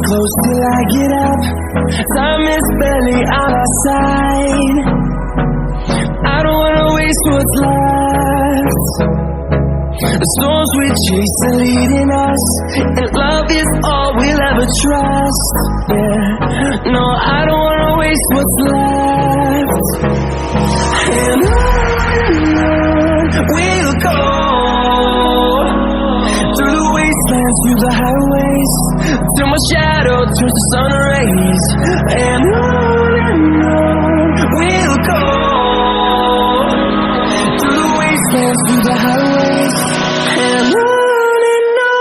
close till I get up. Time is barely on our side. I don't wanna waste what's left. The storms we chase are leading us, and love is all we'll ever trust. Yeah, no, I don't wanna waste what's left. And on we'll go, through the wastelands, through the highways, till my shadow turns to sun rays. And on we'll go, through the wastelands, through the highways, and on we'll go.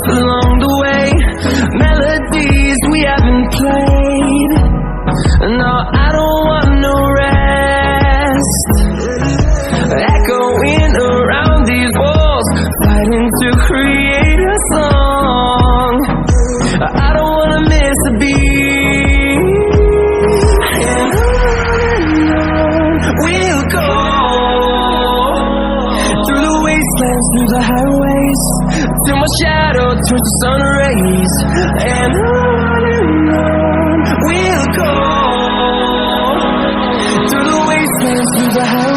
Along the way, melodies we haven't played. No, I don't want no rest. Echoing around these walls, fighting to create a song. I don't wanna miss a beat. And on we'll go, through the wastelands, through the highways, till my shadow turns to sun rays. And on we'll go, through the wastelands, through the highways.